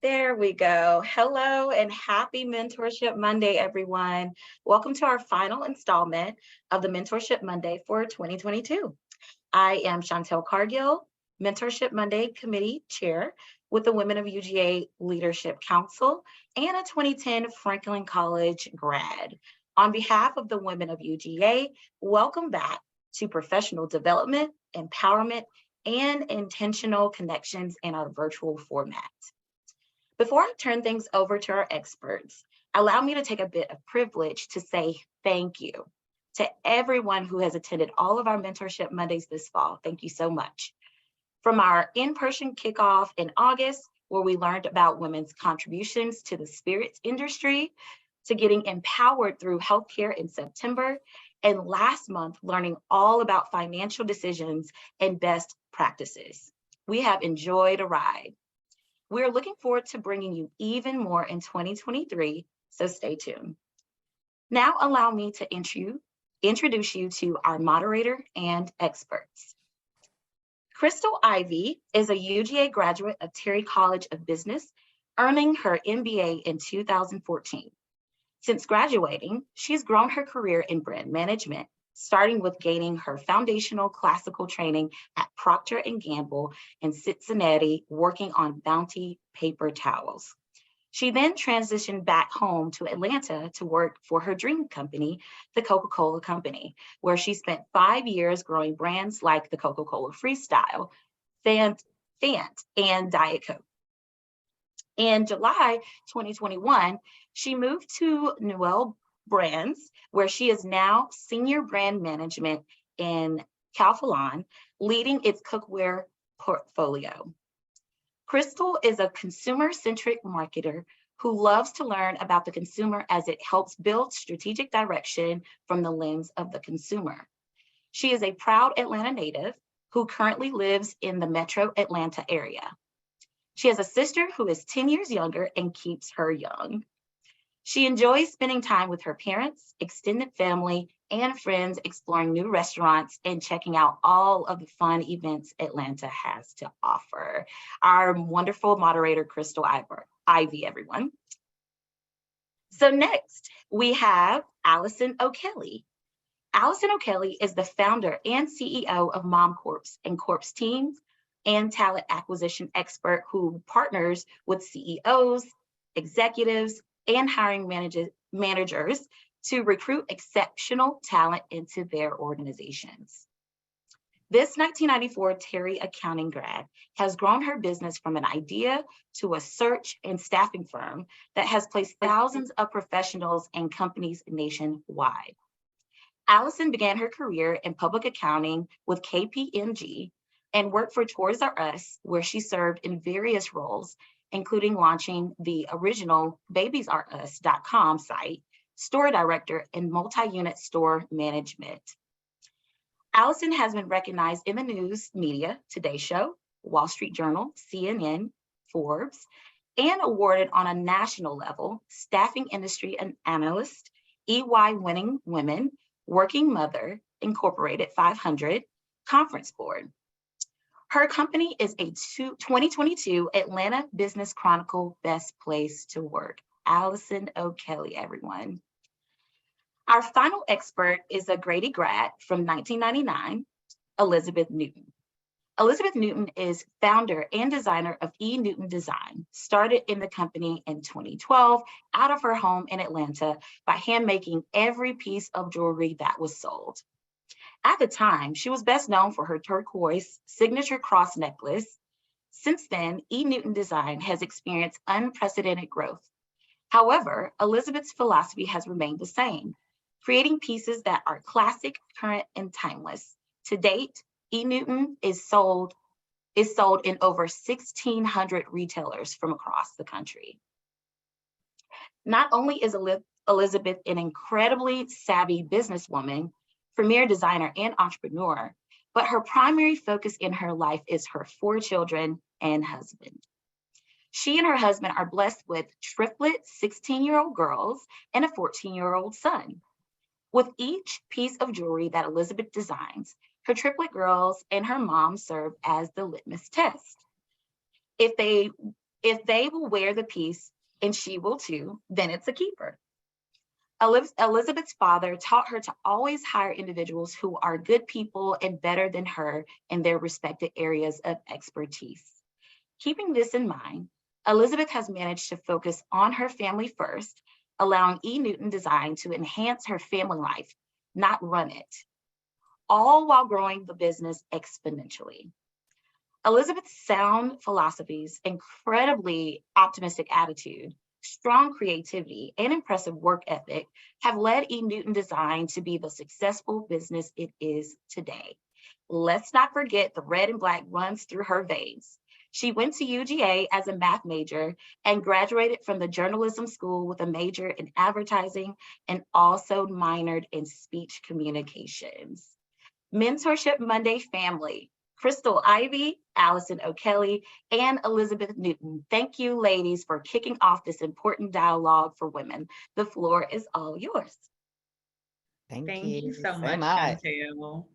There we go. Hello and happy Mentorship Monday, everyone. Welcome to our final installment of the Mentorship Monday for 2022. I am Chantel Cargill, Mentorship Monday Committee Chair with the Women of UGA Leadership Council and a 2010 Franklin College grad. On behalf of the Women of UGA, welcome back to professional development, empowerment, and intentional connections in our virtual format. Before I turn things over to our experts, allow me to take a bit of privilege to say thank you to everyone who has attended all of our Mentorship Mondays this fall. Thank you so much. From our in-person kickoff in August, where we learned about women's contributions to the spirits industry, to getting empowered through healthcare in September, and last month, learning all about financial decisions and best practices. We have enjoyed a ride. We're looking forward to bringing you even more in 2023, so stay tuned. Now allow me to introduce you to our moderator and experts. Crystal Ivy is a UGA graduate of Terry College of Business, earning her MBA in 2014. Since graduating, she's grown her career in brand management, starting with gaining her foundational classical training at Procter & Gamble in Cincinnati, working on Bounty paper towels. She then transitioned back home to Atlanta to work for her dream company, the Coca-Cola Company, where she spent 5 years growing brands like the Coca-Cola Freestyle, Fant, and Diet Coke. In July 2021, she moved to Newell Brands, where she is now senior brand management in Calphalon, leading its cookware portfolio. Crystal is a consumer-centric marketer who loves to learn about the consumer as it helps build strategic direction from the lens of the consumer. She is a proud Atlanta native who currently lives in the Metro Atlanta area. She has a sister who is 10 years younger and keeps her young. She enjoys spending time with her parents, extended family, and friends, exploring new restaurants and checking out all of the fun events Atlanta has to offer. Our wonderful moderator, Crystal Ivy, everyone. So next, we have Allison O'Kelly. Allison O'Kelly is the founder and CEO of Mom Corps and Corps teams and talent acquisition expert who partners with CEOs, executives, and hiring managers to recruit exceptional talent into their organizations. This 1994 Terry accounting grad has grown her business from an idea to a search and staffing firm that has placed thousands of professionals and companies nationwide. Allison began her career in public accounting with KPMG and worked for Toys R Us, where she served in various roles, including launching the original BabiesRUs.com site, store director, and multi-unit store management. Allison has been recognized in the news media, Today Show, Wall Street Journal, CNN, Forbes, and awarded on a national level, Staffing Industry Analyst, EY Winning Women, Working Mother, Incorporated 500, Conference Board. Her company is a 2022 Atlanta Business Chronicle Best Place to Work. Allison O'Kelly, everyone. Our final expert is a Grady grad from 1999, Elizabeth Newton. Elizabeth Newton is founder and designer of E. Newton Design, started in the company in 2012 out of her home in Atlanta by hand-making every piece of jewelry that was sold. At the time, she was best known for her turquoise signature cross necklace. Since then, E. Newton Design has experienced unprecedented growth. However, Elizabeth's philosophy has remained the same, creating pieces that are classic, current, and timeless. To date, E. Newton is sold in over 1,600 retailers from across the country. Not only is Elizabeth an incredibly savvy businesswoman, premier designer, and entrepreneur, but her primary focus in her life is her 4 children and husband. She and her husband are blessed with triplet 16-year-old girls and a 14-year-old son. With each piece of jewelry that Elizabeth designs, her triplet girls and her mom serve as the litmus test. If If they will wear the piece and she will too, then it's a keeper. Elizabeth's father taught her to always hire individuals who are good people and better than her in their respective areas of expertise. Keeping this in mind, Elizabeth has managed to focus on her family first, allowing E. Newton Design to enhance her family life, not run it, all while growing the business exponentially. Elizabeth's sound philosophies, incredibly optimistic attitude, strong creativity, and impressive work ethic have led E. Newton Design to be the successful business it is today. Let's not forget the red and black runs through her veins. She went to UGA as a math major and graduated from the journalism school with a major in advertising and also minored in speech communications. Mentorship Monday family, Crystal Ivy, Allison O'Kelly, and Elizabeth Newton. Thank you, ladies, for kicking off this important dialogue for women. The floor is all yours. Thank you so much, Chantel.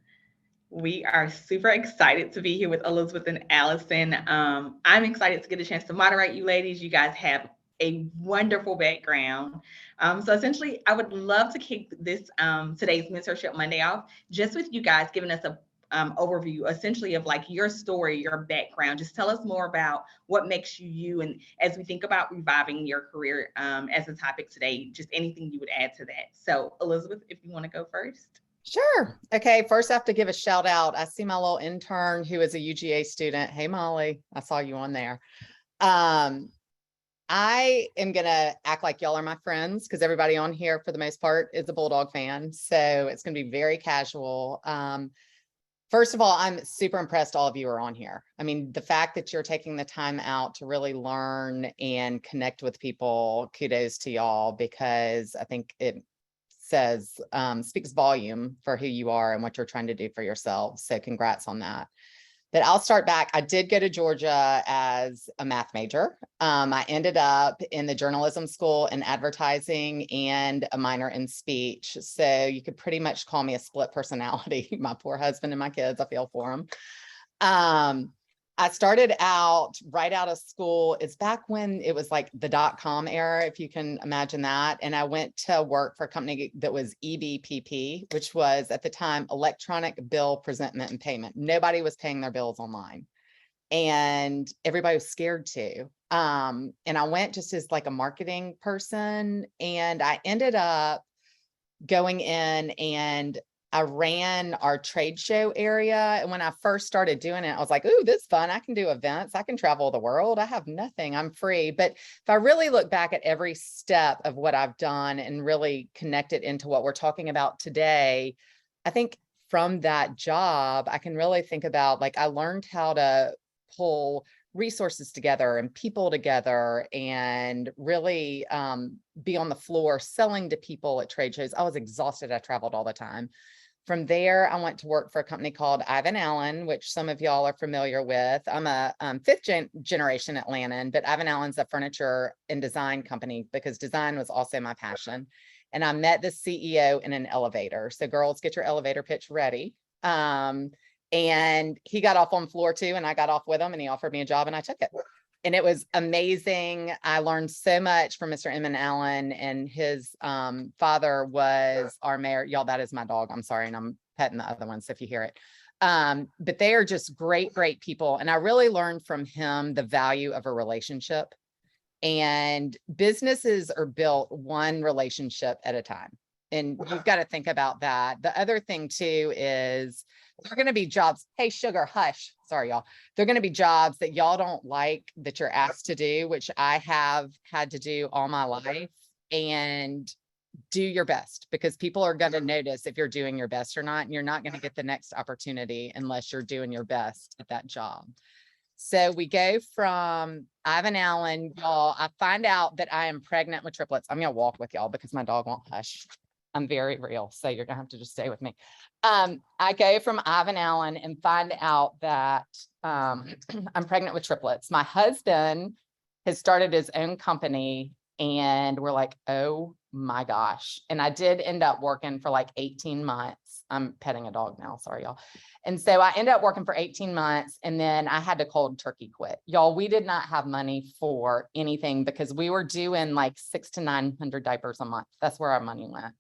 We are super excited to be here with Elizabeth and Allison. I'm excited to get a chance to moderate you ladies. You guys have a wonderful background. So essentially, I would love to kick this today's Mentorship Monday off just with you guys giving us a overview essentially of like your story, your background. Just tell us more about what makes you you. And as we think about reviving your career as a topic today, just anything you would add to that. So Elizabeth, if you want to go first. Sure. Okay. First, I have to give a shout out. I see my little intern who is a UGA student. Hey, Molly, I saw you on there. I am going to act like y'all are my friends because everybody on here for the most part is a Bulldog fan. So it's going to be very casual. First of all, I'm super impressed all of you are on here. I mean, the fact that you're taking the time out to really learn and connect with people, kudos to y'all, because I think it says, speaks volume for who you are and what you're trying to do for yourselves. So congrats on that. But I'll start back. I did go to Georgia as a math major. I ended up in the journalism school in advertising and a minor in speech. So you could pretty much call me a split personality. My poor husband and my kids, I feel for them. I started out right out of school. It's back when it was like the .com era, if you can imagine that. And I went to work for a company that was EBPP, which was at the time electronic bill presentment and payment. Nobody was paying their bills online and everybody was scared to. And I went just as like a marketing person, and I ended up going in and I ran our trade show area. And when I first started doing it, I was like, ooh, this is fun. I can do events. I can travel the world. I have nothing. I'm free. But if I really look back at every step of what I've done and really connect it into what we're talking about today, I think from that job, I can really think about, like, I learned how to pull resources together and people together and really be on the floor selling to people at trade shows. I was exhausted. I traveled all the time. From there, I went to work for a company called Ivan Allen, which some of y'all are familiar with. I'm a fifth generation Atlantan, but Ivan Allen's a furniture and design company because design was also my passion. And I met the CEO in an elevator. So girls, get your elevator pitch ready. And he got off on the floor too, and I got off with him, and he offered me a job and I took it. And it was amazing. I learned so much from Mr. Emmett Allen, and his father was our mayor. Y'all, that is my dog. I'm sorry. And I'm petting the other ones if you hear it. But they are just great, great people. And I really learned from him the value of a relationship. And businesses are built one relationship at a time. And you've got to think about that. The other thing too is there are going to be jobs. Hey, sugar, hush. Sorry, y'all. There are going to be jobs that y'all don't like that you're asked to do, which I have had to do all my life. And do your best, because people are going to notice if you're doing your best or not. And you're not going to get the next opportunity unless you're doing your best at that job. So we go from Ivan Allen, y'all. I find out that I am pregnant with triplets. I'm going to walk with y'all because my dog won't hush. I'm very real. So you're going to have to just stay with me. I go from Ivan Allen and find out that I'm pregnant with triplets. My husband has started his own company, and we're like, oh my gosh. And I did end up working for like 18 months. I'm petting a dog now. Sorry, y'all. And so I ended up working for 18 months and then I had to cold turkey quit. Y'all, we did not have money for anything because we were doing like 600 to 900 diapers a month. That's where our money went.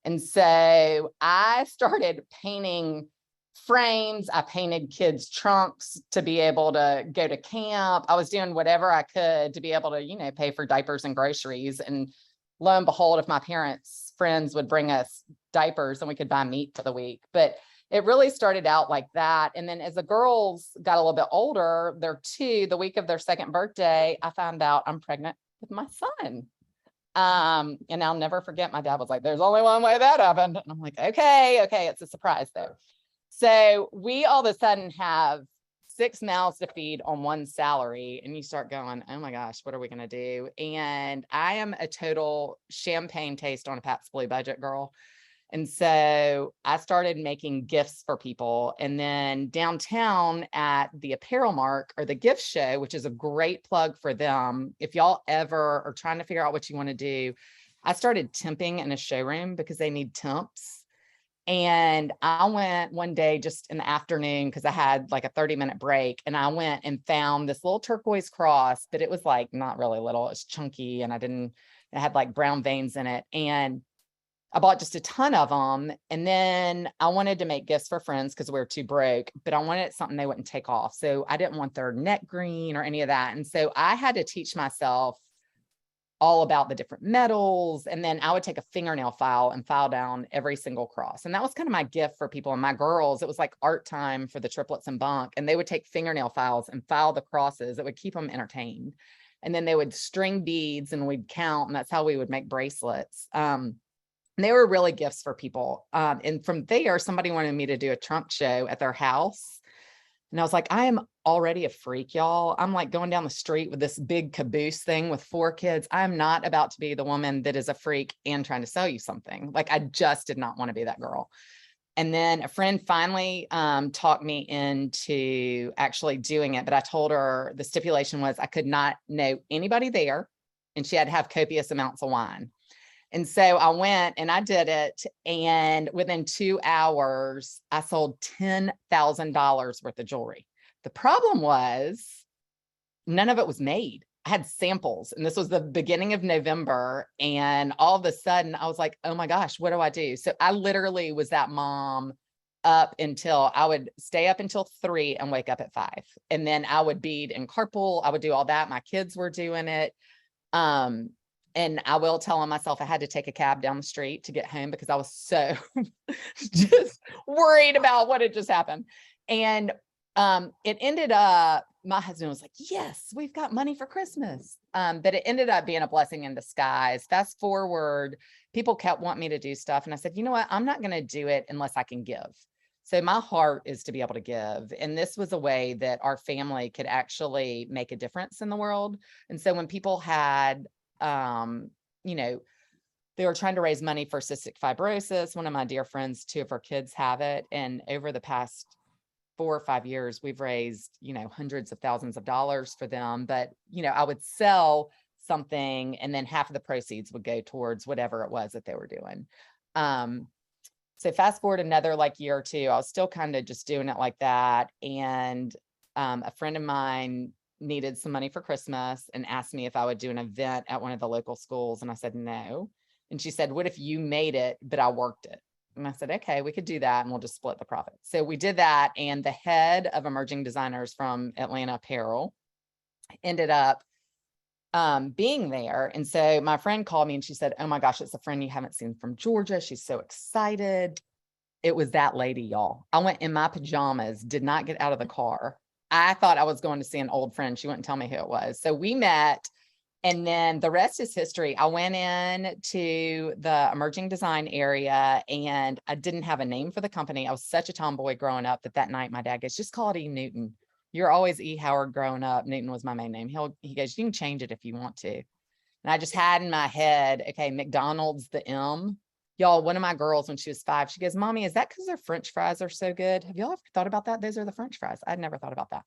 And so I started painting frames. I painted kids' trunks to be able to go to camp. I was doing whatever I could to be able to, pay for diapers and groceries. And lo and behold, if my parents' friends would bring us diapers and we could buy meat for the week. But it really started out like that. And then as the girls got a little bit older, they're 2, the week of their 2nd birthday, I found out I'm pregnant with my son. And I'll never forget, my dad was like, there's only one way that happened. And I'm like, okay, it's a surprise though. So we all of a sudden have 6 mouths to feed on one salary. And you start going, oh my gosh, what are we going to do? And I am a total champagne taste on a Pabst Blue budget girl. And so I started making gifts for people. And then downtown at the Apparel Mark or the gift show, which is a great plug for them. If y'all ever are trying to figure out what you want to do, I started temping in a showroom because they need temps. And I went one day just in the afternoon because I had like a 30-minute break. And I went and found this little turquoise cross, but it was like not really little, it's chunky. And it had like brown veins in it. And I bought just a ton of them. And then I wanted to make gifts for friends because we were too broke, but I wanted something they wouldn't take off. So I didn't want their neck green or any of that. And so I had to teach myself all about the different metals. And then I would take a fingernail file and file down every single cross. And that was kind of my gift for people. And my girls, it was like art time for the triplets and bunk. And they would take fingernail files and file the crosses. It would keep them entertained. And then they would string beads and we'd count. And that's how we would make bracelets. And they were really gifts for people. And from there, somebody wanted me to do a trunk show at their house. And I was like, I am already a freak, y'all. I'm like going down the street with this big caboose thing with 4 kids. I'm not about to be the woman that is a freak and trying to sell you something. Like I just did not want to be that girl. And then a friend finally talked me into actually doing it. But I told her the stipulation was I could not know anybody there. And she had to have copious amounts of wine. And so I went and I did it. And within 2 hours, I sold $10,000 worth of jewelry. The problem was none of it was made. I had samples and this was the beginning of November. And all of a sudden I was like, oh my gosh, what do I do? So I literally was that mom up until I would stay up until 3 and wake up at 5. And then I would bead and carpool. I would do all that. My kids were doing it. And I will tell myself I had to take a cab down the street to get home because I was so just worried about what had just happened. And it ended up, my husband was like, yes, we've got money for Christmas. But it ended up being a blessing in disguise. Fast forward, people kept wanting me to do stuff. And I said, you know what? I'm not going to do it unless I can give. So my heart is to be able to give. And this was a way that our family could actually make a difference in the world. And so when people had, they were trying to raise money for cystic fibrosis. One of my dear friends, 2 of her kids have it. And over the past 4 or 5 years, we've raised, hundreds of thousands of dollars for them. But, I would sell something and then half of the proceeds would go towards whatever it was that they were doing. So fast forward another year or 2, I was still kind of just doing it like that. And a friend of mine needed some money for Christmas and asked me if I would do an event at one of the local schools. And I said, no. And she said, what if you made it, but I worked it? And I said, okay, we could do that and we'll just split the profit. So we did that. And the head of emerging designers from Atlanta Apparel ended up being there. And so my friend called me and she said, oh my gosh, it's a friend you haven't seen from Georgia. She's so excited. It was that lady, y'all. I went in my pajamas, did not get out of the car. I thought I was going to see an old friend. She wouldn't tell me who it was. So we met, and then the rest is history. I went in to the emerging design area and I didn't have a name for the company. I was such a tomboy growing up that night my dad goes, just call it E. Newton. You're always E. Howard growing up. Newton was my main name. He goes, you can change it if you want to. And I just had in my head, okay, McDonald's, the M. Y'all, one of my girls, when she was 5, she goes, Mommy, is that because their French fries are so good? Have y'all ever thought about that? Those are the French fries. I'd never thought about that.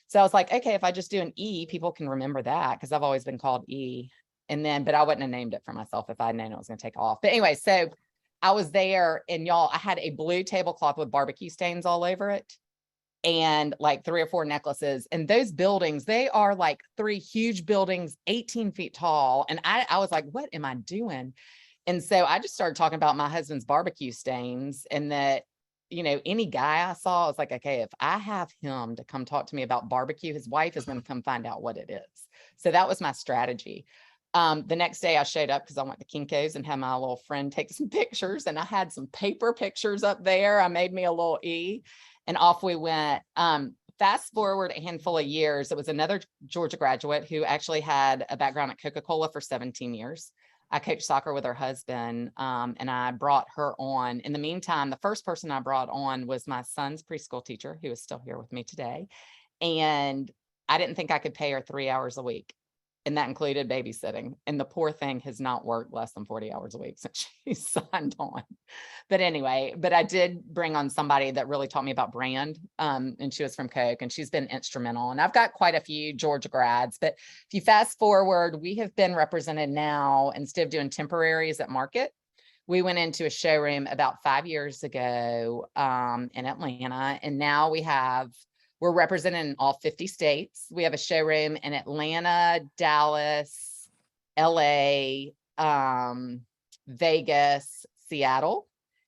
So I was like, okay, if I just do an E, people can remember that because I've always been called E. And then, but I wouldn't have named it for myself if I had known it was going to take off. But anyway, so I was there, and y'all, I had a blue tablecloth with barbecue stains all over it, and like 3 or 4 necklaces. And those buildings, they are like 3 huge buildings, 18 feet tall. And I was like, what am I doing? And so I just started talking about my husband's barbecue stains, and that, you know, any guy I saw, I was like, okay, if I have him to come talk to me about barbecue, his wife is going to come find out what it is. So that was my strategy. The next day I showed up because I went to Kinko's and had my little friend take some pictures, and I had some paper pictures up there. I made me a little E, and off we went. Fast forward a handful of years, it was another Georgia graduate who actually had a background at Coca-Cola for 17 years. I coached soccer with her husband, and I brought her on. In the meantime, the first person I brought on was my son's preschool teacher, who is still here with me today. And I didn't think I could pay her 3 hours a week. And that included babysitting. And the poor thing has not worked less than 40 hours a week since she signed on. But anyway, but I did bring on somebody that really taught me about brand. And she was from Coke, and she's been instrumental. And I've got quite a few Georgia grads. But if you fast forward, we have been represented now, instead of doing temporaries at Market, we went into a showroom about 5 years ago in Atlanta. And now we're represented in all 50 states. We have a showroom in Atlanta, Dallas, LA, Vegas, Seattle.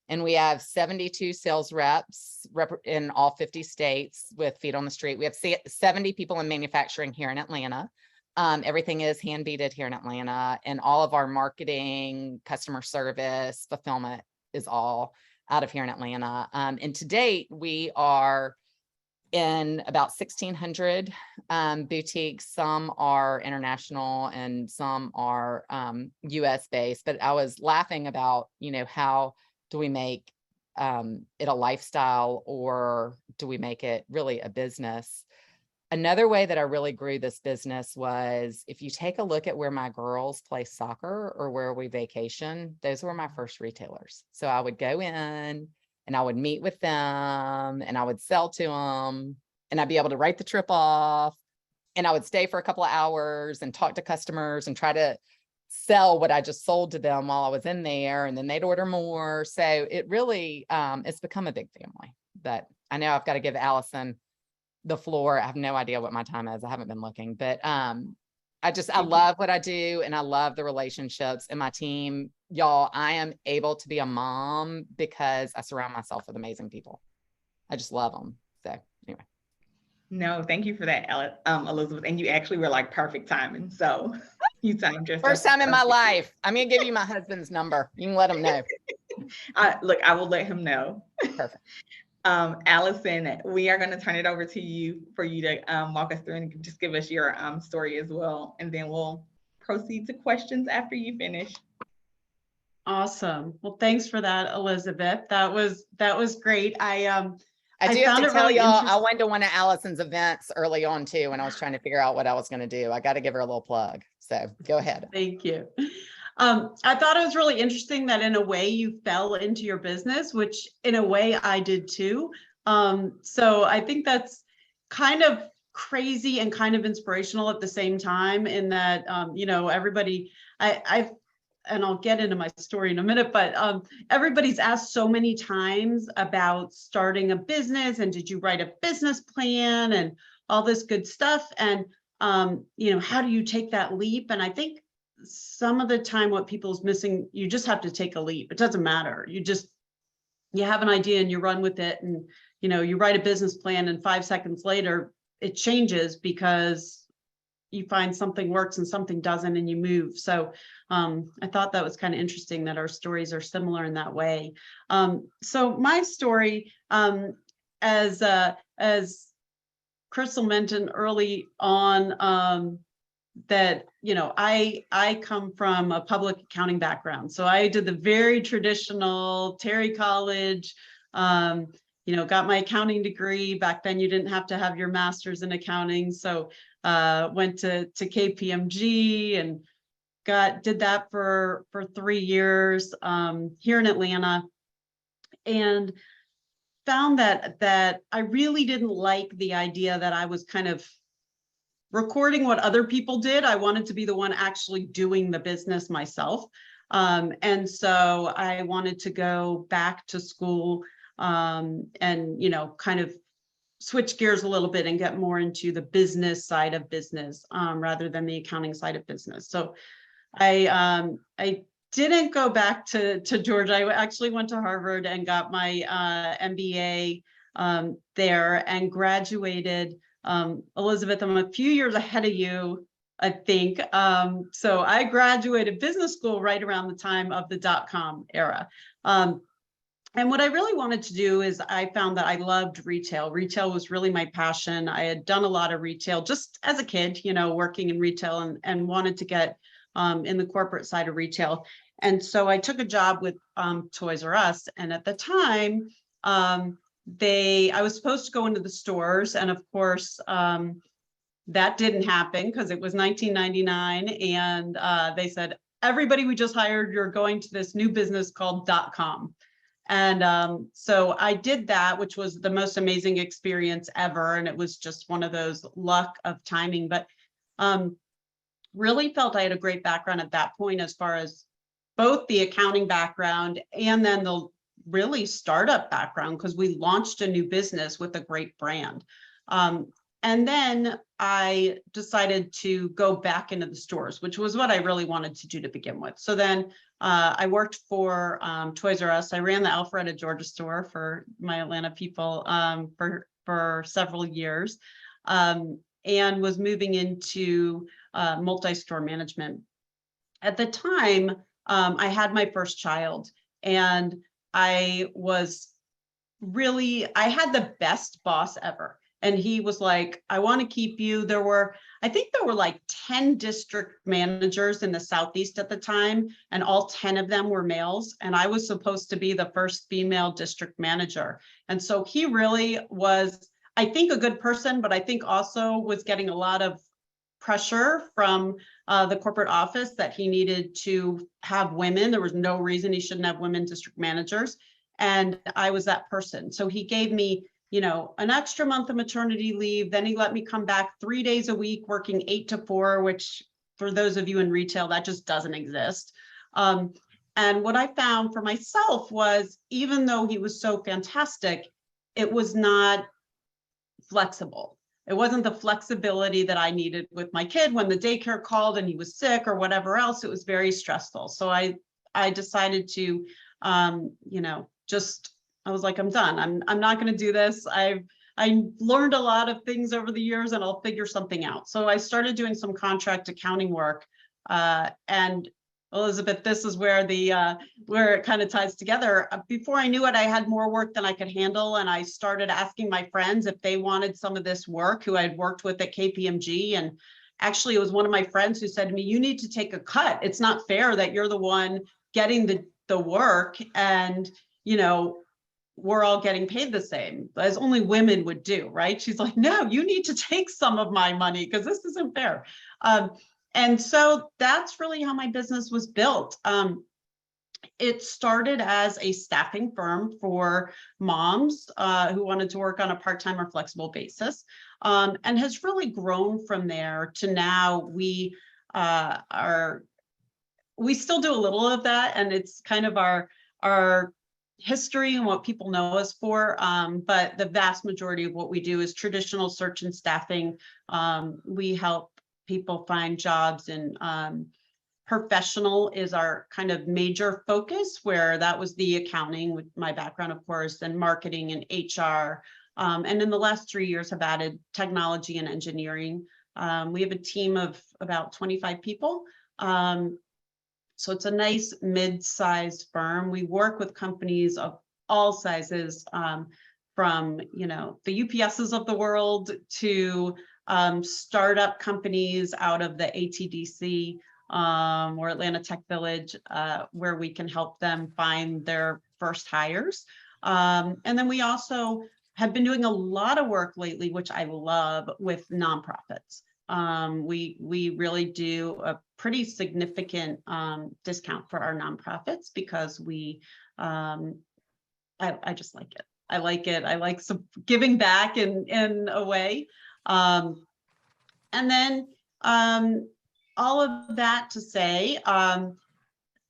And we have 72 sales reps in all 50 states with feet on the street. We have 70 people in manufacturing here in Atlanta. Everything is hand beaded here in Atlanta, and all of our marketing, customer service, fulfillment is all out of here in Atlanta. And to date, we are in about 1,600 boutiques. Some are international and some are US based. But I was laughing about, you know, how do we make it a lifestyle, or do we make it really a business? Another way that I really grew this business was, if you take a look at where my girls play soccer or where we vacation, those were my first retailers. So I would go in and I would meet with them, and I would sell to them, and I'd be able to write the trip off, and I would stay for a couple of hours and talk to customers and try to sell what I just sold to them while I was in there, and then they'd order more. So it really, it's become a big family. But I know I've got to give Allison the floor. I have no idea what my time is. I haven't been looking, but I love what I do, and I love the relationships and my team. Y'all, I am able to be a mom because I surround myself with amazing people. I just love them. So anyway. No, thank you for that, Elizabeth. And you actually were like perfect timing. So you timed yourself. First time in my life. I'm going to give you my husband's number. You can let him know. Look, I will let him know. Perfect. Allison, we are going to turn it over to you for you to walk us through and just give us your story as well. And then we'll proceed to questions after you finish. Awesome. Well, thanks for that, Elizabeth. That was great. I do have to tell y'all, I went to one of Allison's events early on too, when I was trying to figure out what I was going to do. I got to give her a little plug. So go ahead. Thank you. I thought it was really interesting that in a way you fell into your business, which in a way I did too. So I think that's kind of crazy and kind of inspirational at the same time, in that, you know, everybody, and I'll get into my story in a minute, but everybody's asked so many times about starting a business, and did you write a business plan and all this good stuff? And, you know, how do you take that leap? And I think some of the time what people's missing, you just have to take a leap. It doesn't matter. You have an idea and you run with it, and, you know, you write a business plan, and 5 seconds later it changes because you find something works and something doesn't, and you move. So I thought that was kind of interesting that our stories are similar in that way. So my story, as Crystal mentioned early on, that, you know, I come from a public accounting background. So I did the very traditional Terry College, you know, got my accounting degree. Back then you didn't have to have your master's in accounting. So went to KPMG and did that for 3 years here in Atlanta, and found that I really didn't like the idea that I was kind of recording what other people did. I wanted to be the one actually doing the business myself. And so I wanted to go back to school and, kind of switch gears a little bit and get more into the business side of business rather than the accounting side of business. So I didn't go back to Georgia. I actually went to Harvard and got my MBA there and graduated. Elizabeth, I'm a few years ahead of you, I think. So I graduated business school right around the time of the .com era. And what I really wanted to do is I found that I loved retail. Retail was really my passion. I had done a lot of retail just as a kid, working in retail and wanted to get in the corporate side of retail. And so I took a job with Toys R Us. And at the time, I was supposed to go into the stores. And of course, that didn't happen because it was 1999. And they said, everybody we just hired, you're going to this new business called .com. And so I did that, which was the most amazing experience ever. And it was just one of those luck of timing, but really felt I had a great background at that point, as far as both the accounting background and then the really startup background, because we launched a new business with a great brand. And then I decided to go back into the stores, which was what I really wanted to do to begin with. So then I worked for Toys R Us. I ran the Alpharetta, Georgia store for my Atlanta people for several years, and was moving into multi-store management. At the time, I had my first child, and I had the best boss ever. And he was like, I want to keep you. I think there were like 10 district managers in the Southeast at the time, and all 10 of them were males. And I was supposed to be the first female district manager. And so he really was, I think, a good person, but I think also was getting a lot of pressure from the corporate office that he needed to have women. There was no reason he shouldn't have women district managers. And I was that person. So he gave me an extra month of maternity leave. Then he let me come back 3 days a week, working 8 to 4, which for those of you in retail, that just doesn't exist. And what I found for myself was, even though he was so fantastic, it was not flexible. It wasn't the flexibility that I needed with my kid when the daycare called and he was sick or whatever else. It was very stressful. So I decided to, I was like, I'm done. I'm not going to do this. I learned a lot of things over the years, and I'll figure something out. So I started doing some contract accounting work. And Elizabeth, this is where where it kind of ties together. Before I knew it, I had more work than I could handle, and I started asking my friends if they wanted some of this work, who I'd worked with at KPMG. And actually, it was one of my friends who said to me, "You need to take a cut. It's not fair that you're the one getting the work, and we're all getting paid the same, as only women would do," right? She's like, "No, you need to take some of my money because this isn't fair." And so that's really how my business was built. It started as a staffing firm for moms who wanted to work on a part-time or flexible basis, and has really grown from there to now. We still do a little of that, and it's kind of our history and what people know us for, but the vast majority of what we do is traditional search and staffing. We help people find jobs, and professional is our kind of major focus, where that was the accounting with my background, of course, and marketing and HR. And in the last 3 years have added technology and engineering. We have a team of about 25 people. So it's a nice mid-sized firm. We work with companies of all sizes, from the UPSs of the world to startup companies out of the ATDC or Atlanta Tech Village, where we can help them find their first hires. And then we also have been doing a lot of work lately, which I love, with nonprofits. We really do a pretty significant discount for our nonprofits, because I just like it. I like it. I like some giving back in a way. And then all of that to say,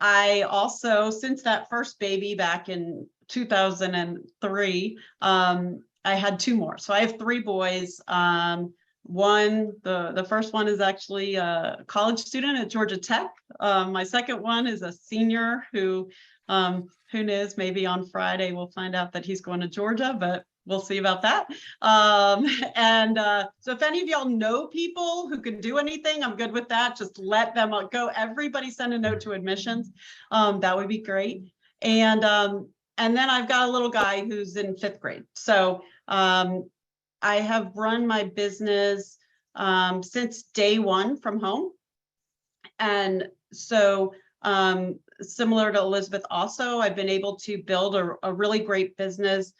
I also, since that first baby back in 2003, I had 2 more. So I have 3 boys. The first one is actually a college student at Georgia Tech. My second one is a senior who knows, maybe on Friday we'll find out that he's going to Georgia, but we'll see about that. So if any of y'all know people who can do anything, I'm good with that. Just let them go. Everybody send a note to admissions. That would be great. And then I've got a little guy who's in 5th grade. So I have run my business since day one from home. And so similar to Elizabeth also, I've been able to build a really great business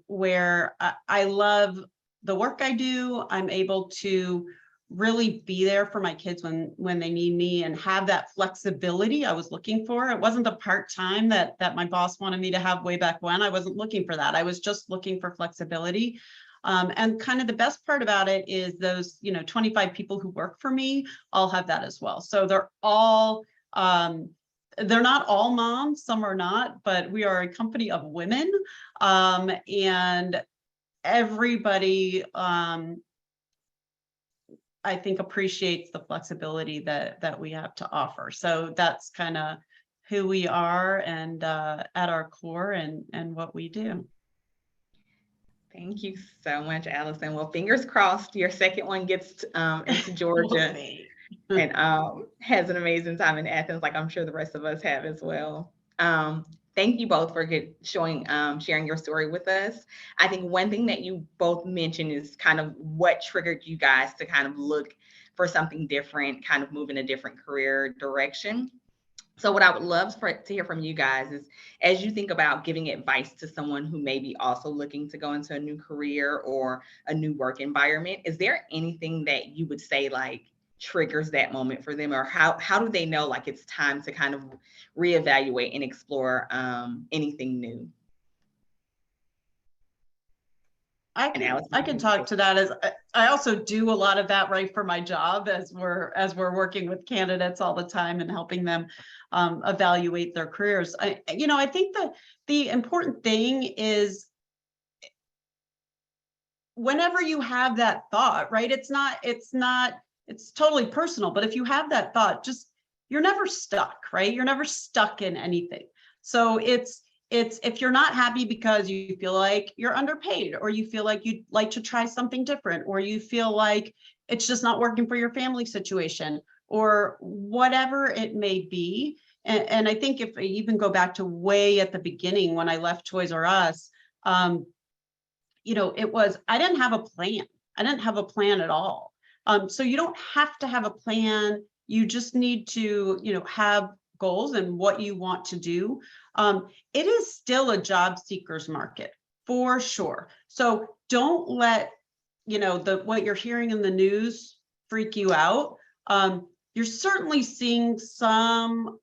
where I love the work I do. I'm able to really be there for my kids when they need me and have that flexibility I was looking for. It wasn't the part-time that my boss wanted me to have way back when. I wasn't looking for that. I was just looking for flexibility. And kind of the best part about it is those, 25 people who work for me all have that as well. So they're not all moms, some are not, but we are a company of women. And everybody, I think, appreciates the flexibility that we have to offer. So that's kind of who we are and at our core and what we do. Thank you so much, Allison. Well, fingers crossed your second one gets into Georgia and has an amazing time in Athens, like I'm sure the rest of us have as well. Thank you both for sharing your story with us. I think one thing that you both mentioned is kind of what triggered you guys to kind of look for something different, kind of move in a different career direction. So what I would love to hear from you guys is, as you think about giving advice to someone who may be also looking to go into a new career or a new work environment, is there anything that you would say like triggers that moment for them, or how do they know like it's time to kind of reevaluate and explore anything new? I can talk to that, as I also do a lot of that right for my job as we're working with candidates all the time and helping them evaluate their careers. I think that the important thing is whenever you have that thought, right? It's totally personal, but if you have that thought, you're never stuck, right? You're never stuck in anything. So it's if you're not happy because you feel like you're underpaid, or you feel like you'd like to try something different, or you feel like it's just not working for your family situation, or whatever it may be. And I think if I even go back to way at the beginning when I left Toys R Us, it was, I didn't have a plan. I didn't have a plan at all. So you don't have to have a plan. You just need to, have goals and what you want to do. It is still a job seeker's market for sure. So don't let, what you're hearing in the news freak you out. You're certainly seeing some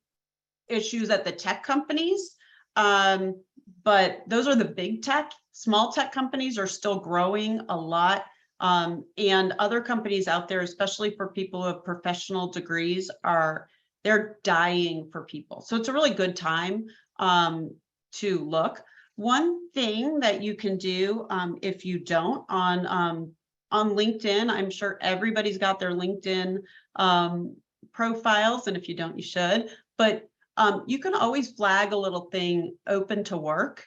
issues at the tech companies, but those are the big tech. Small tech companies are still growing a lot. And other companies out there, especially for people who have professional degrees, they're dying for people. So it's a really good time to look. One thing that you can do, if you don't, on LinkedIn, I'm sure everybody's got their LinkedIn profiles, and if you don't, you should. But you can always flag a little thing, open to work.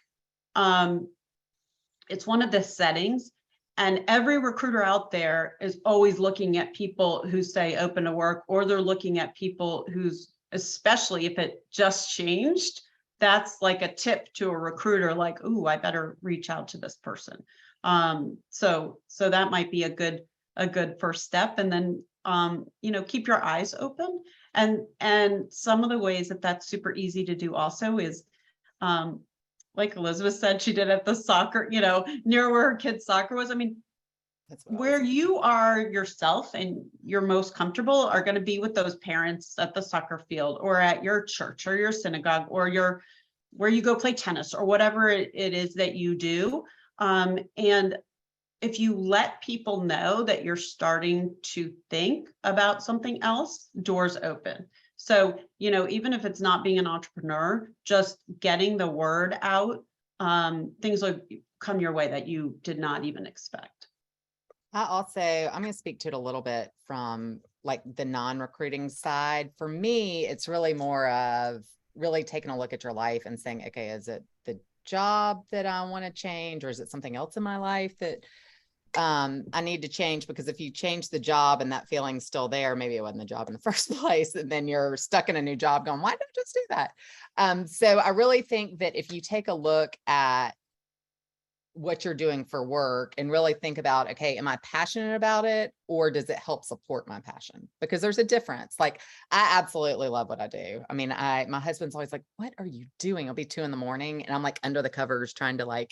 It's one of the settings. And every recruiter out there is always looking at people who say open to work, or they're looking at people who's, especially if it just changed, that's like a tip to a recruiter, like, ooh, I better reach out to this person. So that might be a good first step. And then, keep your eyes open. And some of the ways that's super easy to do also is, like Elizabeth said, she did at the soccer, near where her kid's soccer was. I mean, where you are yourself and you're most comfortable are going to be with those parents at the soccer field, or at your church, or your synagogue, or where you go play tennis, or whatever it is that you do. And if you let people know that you're starting to think about something else, doors open. So, even if it's not being an entrepreneur, just getting the word out, things will come your way that you did not even expect. I'm going to speak to it a little bit from like the non-recruiting side. For me, it's really more of really taking a look at your life and saying, okay, is it the job that I want to change, or is it something else in my life that I need to change? Because if you change the job and that feeling's still there, maybe it wasn't the job in the first place, and then you're stuck in a new job going, why did I just do that? So I really think that if you take a look at what you're doing for work and really think about, okay, am I passionate about it, or does it help support my passion? Because there's a difference. Like, I absolutely love what I do. I mean, my husband's always like, what are you doing? It'll be 2 a.m. and I'm like under the covers trying to like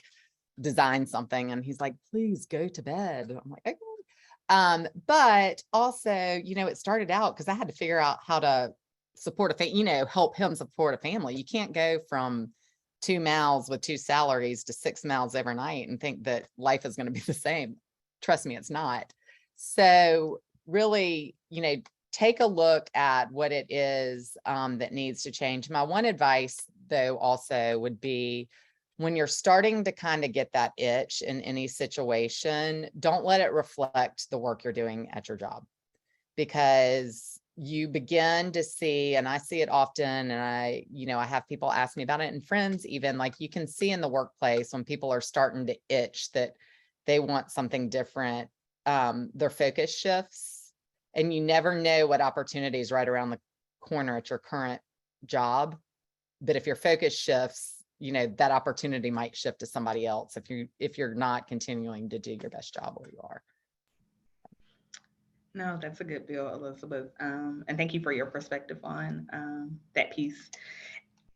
design something. And he's like, please go to bed. I'm like, okay. But also, it started out because I had to figure out how to support help him support a family. You can't go from 2 mouths with 2 salaries to 6 mouths overnight and think that life is going to be the same. Trust me, it's not. So really, take a look at what it is that needs to change. My one advice, though, also would be, when you're starting to kind of get that itch in any situation, don't let it reflect the work you're doing at your job, because you begin to see, and I see it often, and I have people ask me about it, and friends even, like, you can see in the workplace when people are starting to itch that they want something different, their focus shifts, and you never know what opportunity is right around the corner at your current job. But if your focus shifts, that opportunity might shift to somebody else if you're not continuing to do your best job where you are. No, that's a good bill, Elizabeth. And thank you for your perspective on that piece.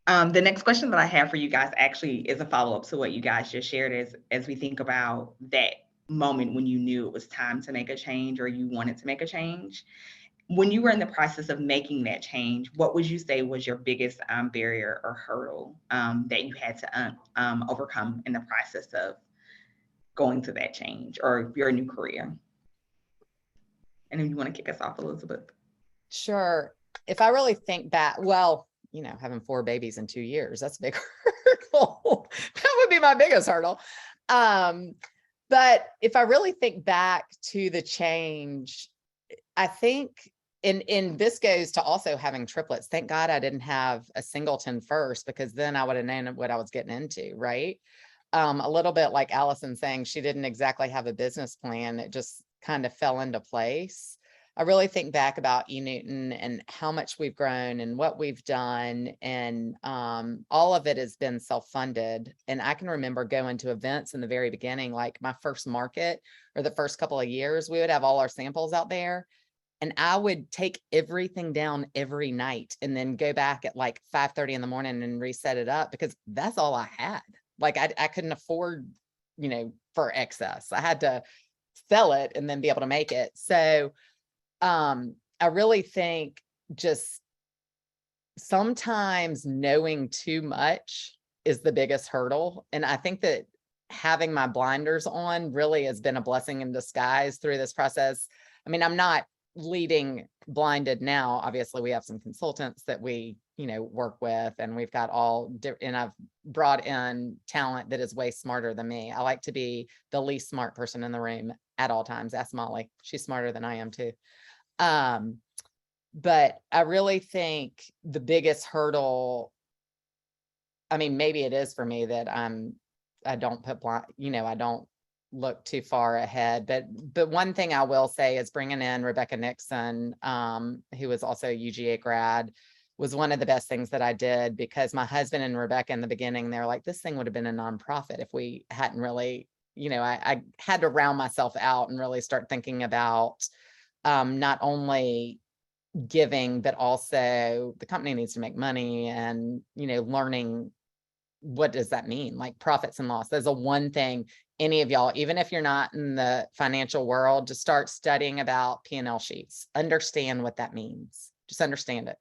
The next question that I have for you guys actually is a follow-up to what you guys just shared, as we think about that moment when you knew it was time to make a change, or you wanted to make a change. When you were in the process of making that change, what would you say was your biggest barrier or hurdle that you had to overcome in the process of going to that change or your new career? And if you want to kick us off, Elizabeth. Sure. If I really think back, well, having 4 babies in 2 years, that's a big hurdle. That would be my biggest hurdle. But if I really think back to the change, I think, and this goes to also having triplets. Thank God I didn't have a singleton first, because then I would have known what I was getting into, right? A little bit like Allison saying she didn't exactly have a business plan. It just kind of fell into place. I really think back about E. Newton and how much we've grown and what we've done. And all of it has been self-funded. And I can remember going to events in the very beginning, like my first market or the first couple of years, we would have all our samples out there. And I would take everything down every night and then go back at like 5:30 in the morning and reset it up, because that's all I had. Like I couldn't afford, for excess. I had to sell it and then be able to make it. So I really think just sometimes knowing too much is the biggest hurdle. And I think that having my blinders on really has been a blessing in disguise through this process. I mean, I'm not leading blinded now. Obviously, we have some consultants that we, work with, and we've got and I've brought in talent that is way smarter than me. I like to be the least smart person in the room at all times. Ask Molly. She's smarter than I am too. But I really think the biggest hurdle, I mean, maybe it is for me that I don't put I don't look too far ahead, but one thing I will say is bringing in Rebecca Nixon, who was also a UGA grad, was one of the best things that I did, because my husband and Rebecca in the beginning, they're like, this thing would have been a nonprofit if we hadn't really, I had to round myself out and really start thinking about not only giving, but also the company needs to make money, and, learning what does that mean? Like profits and loss. There's one thing any of y'all, even if you're not in the financial world, to start studying about P&L sheets. Understand what that means. Just understand it.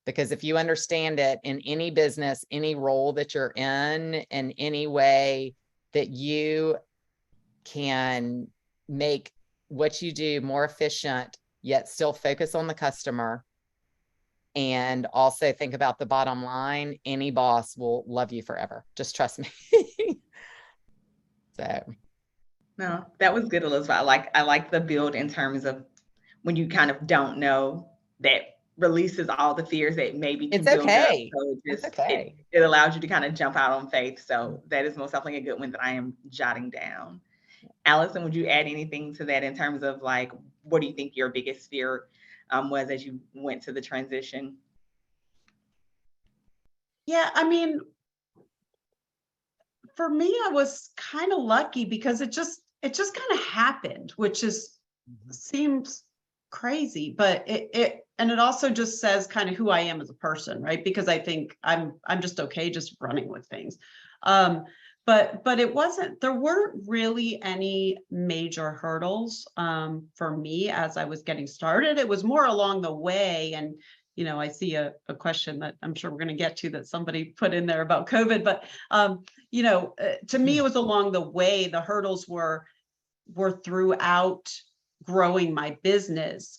Because if you understand it in any business, any role that you're in any way that you can make what you do more efficient, yet still focus on the customer, and also think about the bottom line, any boss will love you forever. Just trust me. So. No, that was good, Elizabeth. I like the build in terms of when you kind of don't know, that releases all the fears that maybe can build up. So it allows you to kind of jump out on faith. So that is most definitely a good one that I am jotting down. Allison, would you add anything to that in terms of like, what do you think your biggest fear was as you went to the transition? Yeah, I mean, for me, I was kind of lucky because it just kind of happened, which is seems crazy, but it also just says kind of who I am as a person, right? Because I think I'm just okay just running with things. But it wasn't, there weren't really any major hurdles for me as I was getting started. It was more along the way. And, you know, I see a question that I'm sure we're going to get to that somebody put in there about COVID, but, you know, to me, it was along the way. The hurdles were throughout growing my business,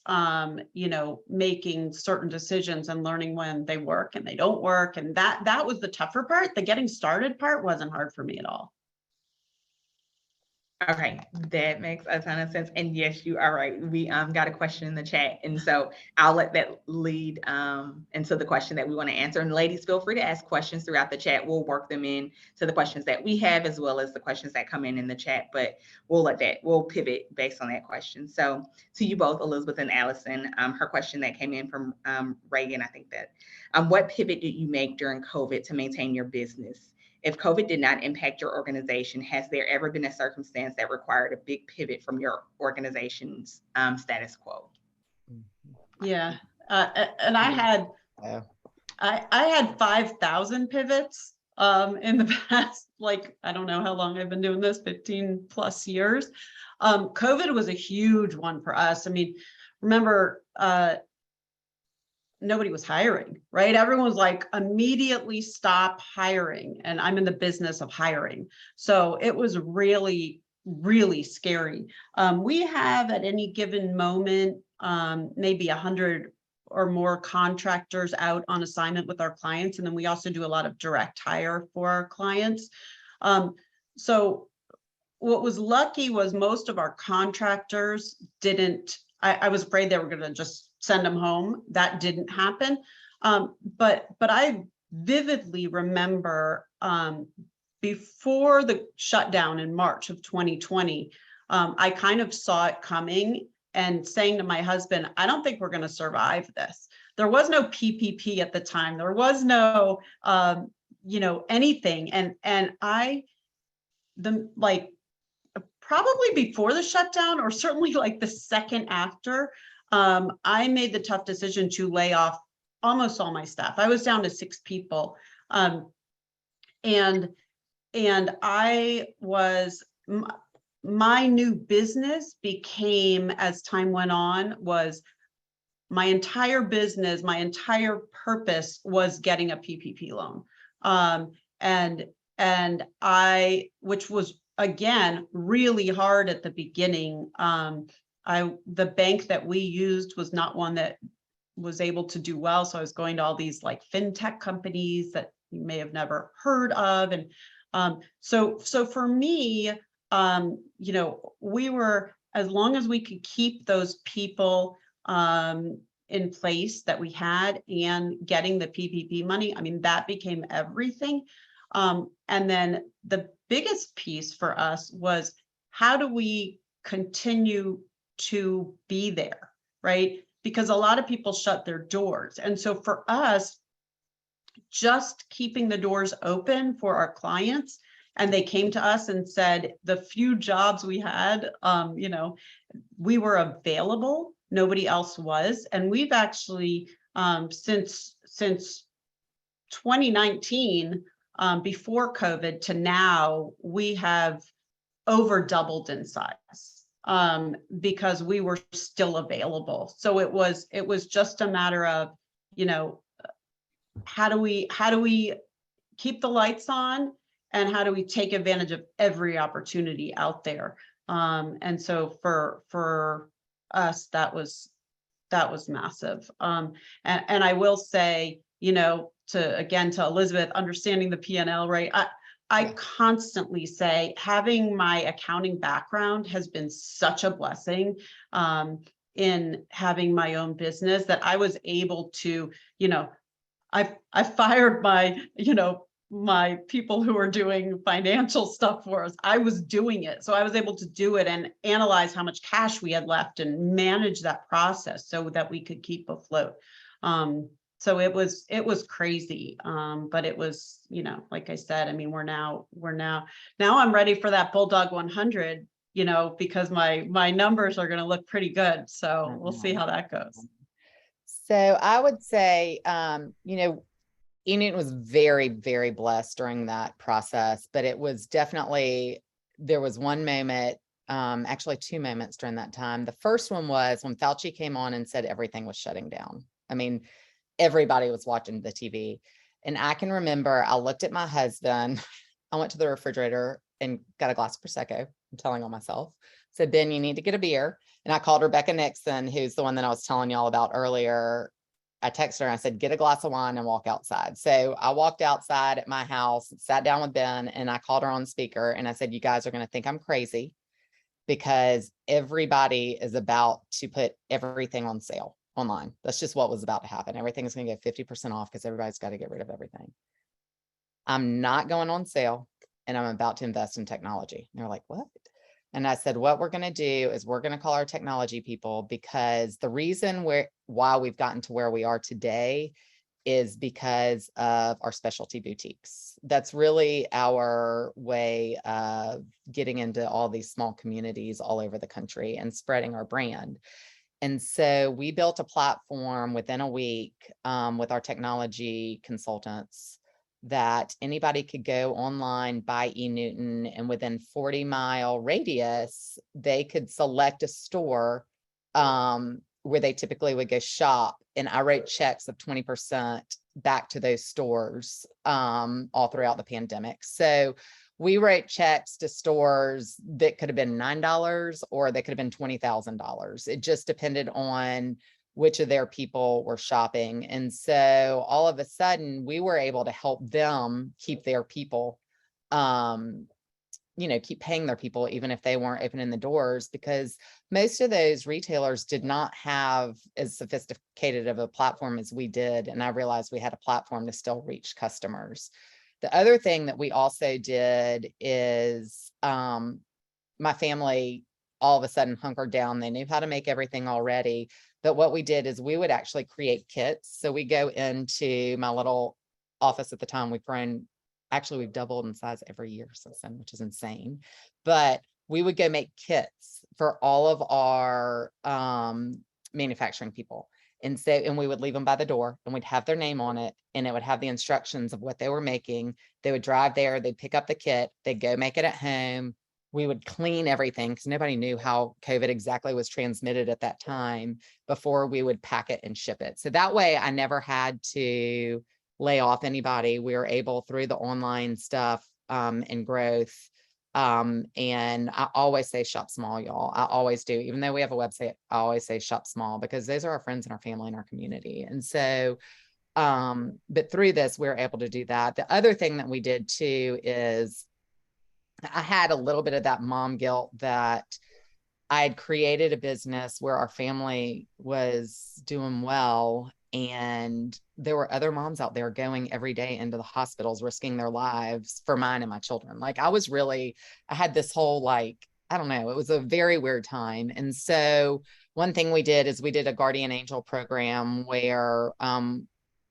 you know, making certain decisions and learning when they work and they don't work. And that was the tougher part. The getting started part wasn't hard for me at all. Okay, that makes a ton of sense. And yes, you are right. We got a question in the chat, and so I'll let that lead into the question that we want to answer. And ladies, feel free to ask questions throughout the chat. We'll work them in to the questions that we have, as well as the questions that come in the chat. But we'll pivot based on that question. So to you both, Elizabeth and Allison, her question that came in from Reagan, I think that what pivot did you make during COVID to maintain your business? If COVID did not impact your organization, has there ever been a circumstance that required a big pivot from your organization's status quo? Yeah, and I had I had 5,000 pivots in the past, like, I don't know how long I've been doing this, 15 plus years. COVID was a huge one for us. I mean, remember, nobody was hiring, right? Everyone was like, immediately stop hiring. And I'm in the business of hiring. So it was really, really scary. We have at any given moment, maybe 100 or more contractors out on assignment with our clients. And then we also do a lot of direct hire for our clients. So what was lucky was most of our contractors didn't, I was afraid they were going to just send them home. That didn't happen. But I vividly remember before the shutdown in March of 2020, I kind of saw it coming and saying to my husband, I don't think we're going to survive this. There was no PPP at the time. There was no, you know, anything. And probably before the shutdown, or certainly like the second after, I made the tough decision to lay off almost all my staff. I was down to 6 people. And I was, my new business became, as time went on, was my entire business, my entire purpose was getting a PPP loan. And which was, again, really hard at the beginning. The bank that we used was not one that was able to do well. So I was going to all these like fintech companies that you may have never heard of. And so for me, you know, we were, as long as we could keep those people in place that we had and getting the PPP money, I mean, that became everything. And then the biggest piece for us was, how do we continue to be there, right? Because a lot of people shut their doors. And so for us, just keeping the doors open for our clients, and they came to us and said, the few jobs we had, you know, we were available, nobody else was. And we've actually, since 2019, before COVID to now, we have over doubled in size because we were still available. So it was just a matter of, you know, how do we keep the lights on, and how do we take advantage of every opportunity out there? And so for us, that was massive. And I will say, to Elizabeth, understanding the P&L, right? I constantly say having my accounting background has been such a blessing in having my own business, that I was able to, I fired my people who are doing financial stuff for us. I was doing it. So I was able to do it and analyze how much cash we had left and manage that process so that we could keep afloat. So it was crazy. But it was, like I said, I mean, now I'm ready for that Bulldog 100, because my numbers are going to look pretty good. So we'll see how that goes. So I would say, Enid was very, very blessed during that process, but it was definitely, there was one moment, actually 2 moments during that time. The first one was when Fauci came on and said everything was shutting down. I mean, everybody was watching the TV. And I can remember I looked at my husband, I went to the refrigerator and got a glass of Prosecco. I'm telling on myself. Said, Ben, you need to get a beer. And I called Rebecca Nixon, who's the one that I was telling y'all about earlier. I texted her and I said, get a glass of wine and walk outside. So I walked outside at my house, sat down with Ben, and I called her on speaker. And I said, you guys are going to think I'm crazy because everybody is about to put everything on sale online. That's just what was about to happen. Everything's going to get 50% off because everybody's got to get rid of everything. I'm not going on sale and I'm about to invest in technology. And they're like, what? And I said, what we're going to do is we're going to call our technology people, because the reason why we've gotten to where we are today is because of our specialty boutiques. That's really our way of getting into all these small communities all over the country and spreading our brand. And so we built a platform within a week with our technology consultants that anybody could go online, buy eNewton, and within 40-mile radius, they could select a store where they typically would go shop. And I wrote checks of 20% back to those stores all throughout the pandemic. So we wrote checks to stores that could have been $9 or they could have been $20,000. It just depended on which of their people were shopping. And so all of a sudden we were able to help them keep their people, keep paying their people, even if they weren't opening the doors, because most of those retailers did not have as sophisticated of a platform as we did. And I realized we had a platform to still reach customers. The other thing that we also did is my family all of a sudden hunkered down. They knew how to make everything already. But what we did is we would actually create kits. So we go into my little office at the time. We've doubled in size every year since then, which is insane. But we would go make kits for all of our manufacturing people. And we would leave them by the door and we'd have their name on it and it would have the instructions of what they were making. They would drive there, they'd pick up the kit, they'd go make it at home. We would clean everything because nobody knew how COVID exactly was transmitted at that time before we would pack it and ship it. So that way I never had to lay off anybody. We were able, through the online stuff and growth. And I always say shop small, y'all. I always do. Even though we have a website, I always say shop small because those are our friends and our family and our community. And so, but through this, we're able to do that. The other thing that we did too is I had a little bit of that mom guilt that I had created a business where our family was doing well. And there were other moms out there going every day into the hospitals, risking their lives for mine and my children. I had this whole, I don't know, it was a very weird time. And so one thing we did is we did a guardian angel program where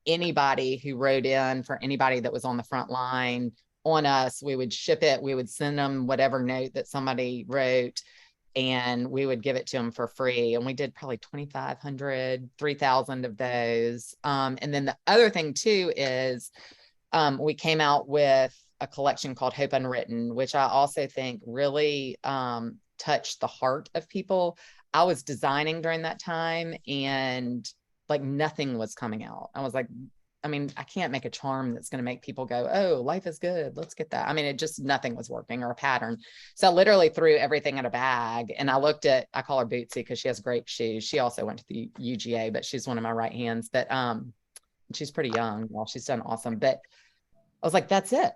anybody who wrote in for anybody that was on the front line on us, we would ship it. We would send them whatever note that somebody wrote and we would give it to them for free. And we did probably 2,500, 3,000 of those. And then the other thing too is we came out with a collection called Hope Unwritten, which I also think really touched the heart of people. I was designing during that time and nothing was coming out. I was like, I mean, I can't make a charm that's going to make people go, oh, life is good. Let's get that. I mean, it just, nothing was working, or a pattern. So I literally threw everything in a bag, and I looked at, I call her Bootsy because she has great shoes. She also went to the UGA, but she's one of my right hands. But she's pretty young. Well, she's done awesome. But I was like, that's it.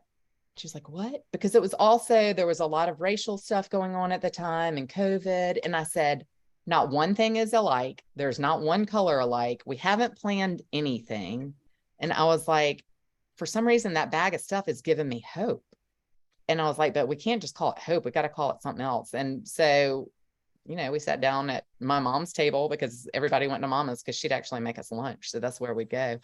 She's like, what? Because it was also, there was a lot of racial stuff going on at the time and COVID. And I said, not one thing is alike. There's not one color alike. We haven't planned anything. And I was like, for some reason, that bag of stuff is giving me hope. And I was like, but we can't just call it hope. We got to call it something else. And so, you know, we sat down at my mom's table because everybody went to mama's because she'd actually make us lunch. So that's where we'd go.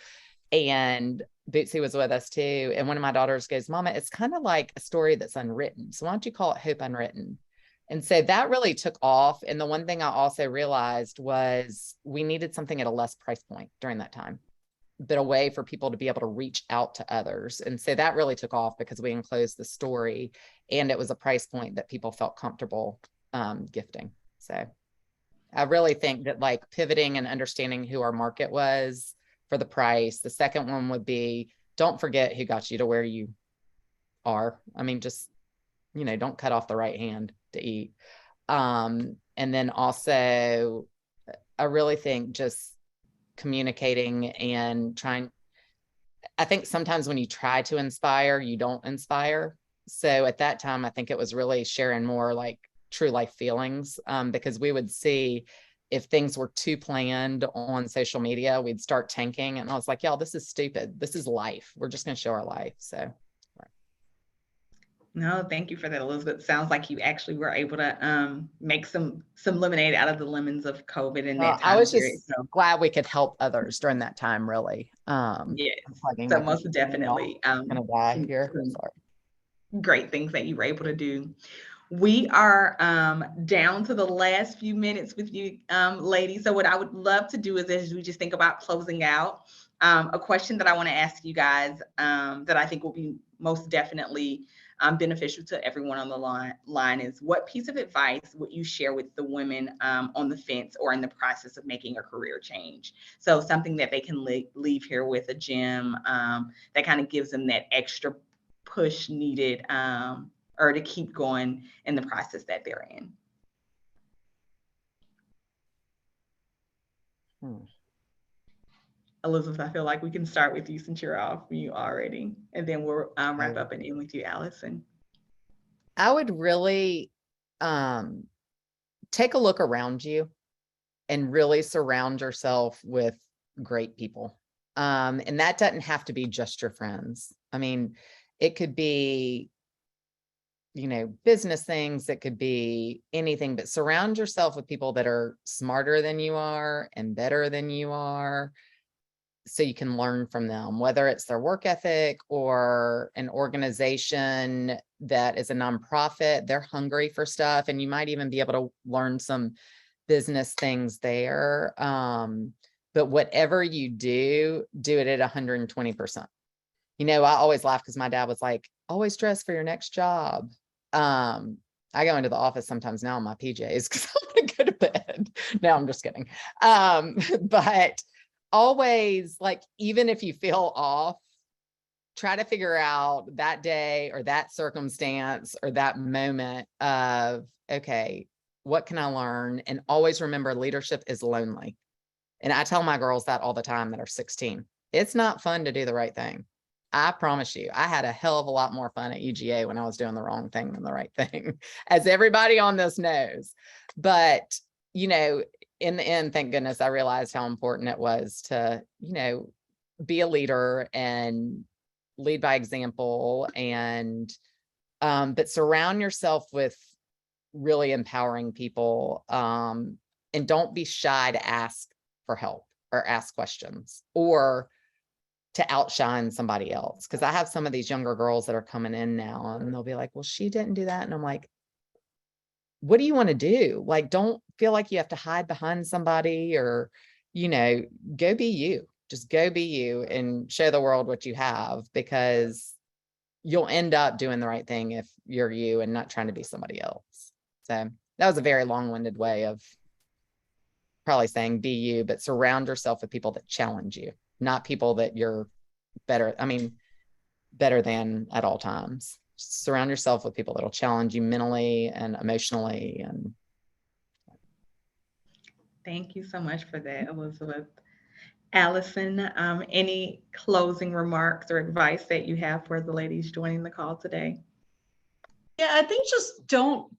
And Bootsy was with us too. And one of my daughters goes, Mama, it's kind of like a story that's unwritten. So why don't you call it Hope Unwritten? And so that really took off. And the one thing I also realized was we needed something at a less price point during that time, but a way for people to be able to reach out to others. And so that really took off because we enclosed the story, and it was a price point that people felt comfortable gifting. So I really think that, like, pivoting and understanding who our market was for the price. The second one would be, don't forget who got you to where you are. I mean, just, you know, don't cut off the right hand to eat. And then also, I really think just communicating and trying. I think sometimes when you try to inspire, you don't inspire. So at that time, I think it was really sharing more like true life feelings, because we would see if things were too planned on social media, we'd start tanking. And I was like, y'all, this is stupid. This is life. We're just going to show our life. So. No, thank you for that, Elizabeth. Sounds like you actually were able to make some lemonade out of the lemons of COVID in that time. I was just glad we could help others during that time, really. Yes. So most definitely. I'm gonna die here. Sorry. Great things that you were able to do. We are down to the last few minutes with you, ladies. So what I would love to do is, as we just think about closing out, a question that I want to ask you guys that I think will be most definitely beneficial to everyone on the line is, what piece of advice would you share with the women on the fence or in the process of making a career change? So something that they can leave here with, a gem that kind of gives them that extra push needed, or to keep going in the process that they're in. Elizabeth, I feel like we can start with you since you're off mute already, and then we'll wrap up and end with you, Allison. I would really take a look around you and really surround yourself with great people. And that doesn't have to be just your friends. I mean, it could be, you know, business things, it could be anything, but surround yourself with people that are smarter than you are and better than you are, so you can learn from them, whether it's their work ethic or an organization that is a nonprofit. They're hungry for stuff, and you might even be able to learn some business things there. But whatever you do it at 120%. You know, I always laugh because my dad was like, always dress for your next job. I go into the office sometimes now in my PJs because I want to go to bed. No, I'm just kidding. But always, like, even if you feel off, try to figure out that day or that circumstance or that moment of, okay, what can I learn? And always remember, leadership is lonely. And I tell my girls that all the time that are 16. It's not fun to do the right thing. I promise you, I had a hell of a lot more fun at UGA when I was doing the wrong thing than the right thing, as everybody on this knows. But, you know, in the end, thank goodness, I realized how important it was to, you know, be a leader and lead by example, and but surround yourself with really empowering people, and don't be shy to ask for help or ask questions or to outshine somebody else. Because I have some of these younger girls that are coming in now, and they'll be like, well, she didn't do that. And I'm like, what do you want to do? Like, don't feel like you have to hide behind somebody, or, you know, go be you. Just go be you and show the world what you have, because you'll end up doing the right thing if you're you and not trying to be somebody else. So that was a very long-winded way of probably saying be you, but surround yourself with people that challenge you, not people that you're better. I mean, better than at all times. Surround yourself with people that'll challenge you mentally and emotionally. And thank you so much for that, Elizabeth. Allison, any closing remarks or advice that you have for the ladies joining the call today? Yeah, I think just don't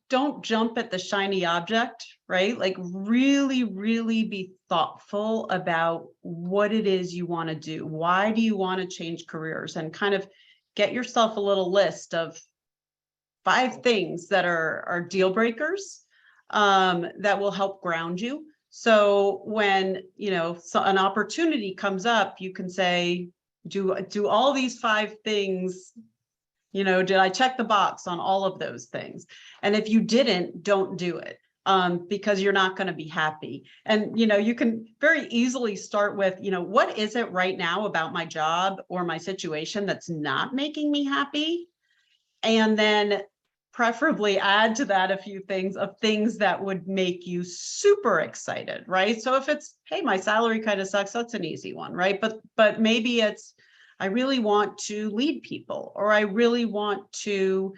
jump at the shiny object, right? Like really, really be thoughtful about what it is you want to do. Why do you want to change careers? And kind of get yourself a little list of 5 things that are deal breakers that will help ground you. So when an opportunity comes up, you can say, do all these 5 things. Did I check the box on all of those things? And if you didn't, don't do it because you're not going to be happy. And, you can very easily start with, what is it right now about my job or my situation that's not making me happy? And then preferably add to that a few things that would make you super excited, right? So if it's, hey, my salary kind of sucks, that's an easy one, right? But maybe it's, I really want to lead people, or I really want to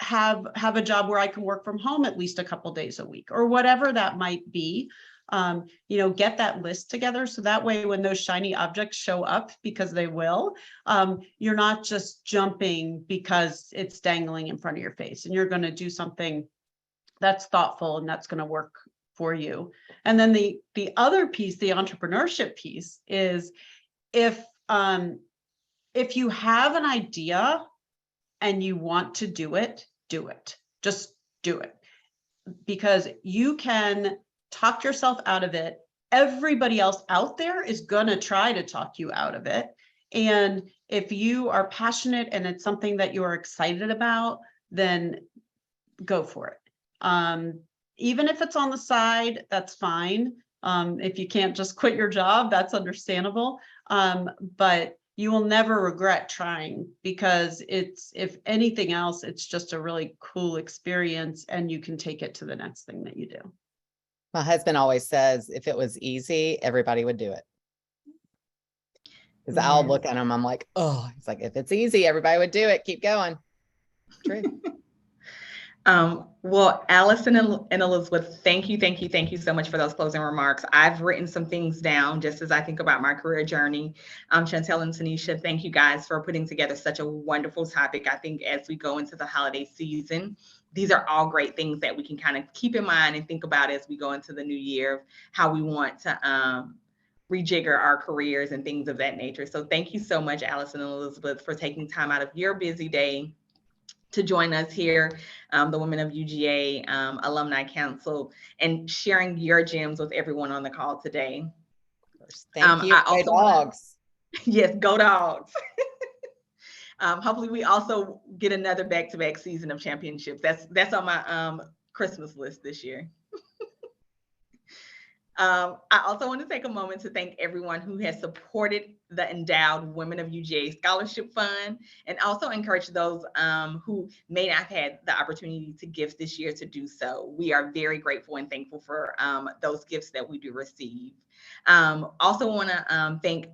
have a job where I can work from home at least a couple days a week, or whatever that might be. Get that list together so that way when those shiny objects show up, because they will, you're not just jumping because it's dangling in front of your face, and you're going to do something that's thoughtful and that's going to work for you. And then the other piece, the entrepreneurship piece, is if you have an idea and you want to do it, just do it, because you can talk yourself out of it. Everybody else out there is going to try to talk you out of it. And if you are passionate and it's something that you are excited about, then go for it. Even if it's on the side, that's fine. If you can't just quit your job, that's understandable. But you will never regret trying, because it's, if anything else, it's just a really cool experience and you can take it to the next thing that you do. my husband always says, if it was easy, everybody would do it. Because I'll look at him, I'm like, oh, it's like, if it's easy, everybody would do it. Keep going. True. Well, Allison and Elizabeth, thank you so much for those closing remarks. I've written some things down just as I think about my career journey. Chantel and Tanisha, thank you guys for putting together such a wonderful topic. I think as we go into the holiday season, these are all great things that we can kind of keep in mind and think about as we go into the new year, how we want to rejigger our careers and things of that nature. So thank you so much, Allison and Elizabeth, for taking time out of your busy day to join us here, the Women of UGA Alumni Council, and sharing your gems with everyone on the call today. Thank you. Go Dogs. Yes, go Dogs. Hopefully we also get another back-to-back season of championships. That's on my Christmas list this year. I also want to take a moment to thank everyone who has supported the Endowed Women of UGA Scholarship Fund, and also encourage those who may not have had the opportunity to gift this year to do so. We are very grateful and thankful for those gifts that we do receive. Also want to thank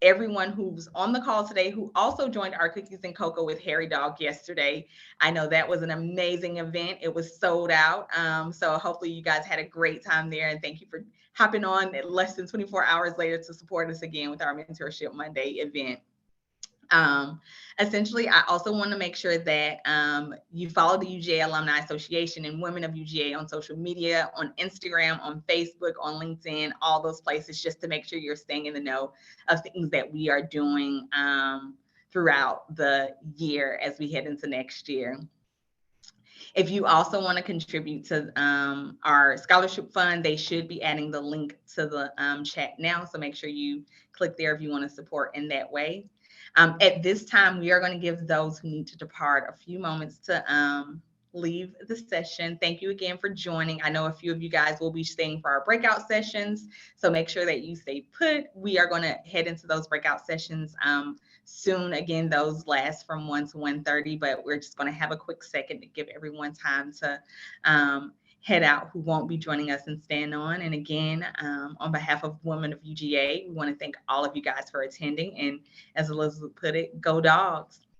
everyone who's on the call today, who also joined our Cookies and Cocoa with Harry Dog yesterday. I know that was an amazing event. It was sold out. So hopefully you guys had a great time there, and thank you for hopping on less than 24 hours later to support us again with our Mentorship Monday event. Essentially, I also want to make sure that you follow the UGA Alumni Association and Women of UGA on social media, on Instagram, on Facebook, on LinkedIn, all those places, just to make sure you're staying in the know of things that we are doing throughout the year as we head into next year. If you also want to contribute to our scholarship fund, they should be adding the link to the chat now. So make sure you click there if you want to support in that way. At this time, we are going to give those who need to depart a few moments to leave the session. Thank you again for joining. I know a few of you guys will be staying for our breakout sessions, so make sure that you stay put. We are going to head into those breakout sessions soon. Again, those last from 1 to 1:30, but we're just going to have a quick second to give everyone time to head out who won't be joining us in Stand On. And again, on behalf of Women of UGA, we want to thank all of you guys for attending. And as Elizabeth put it, go dogs.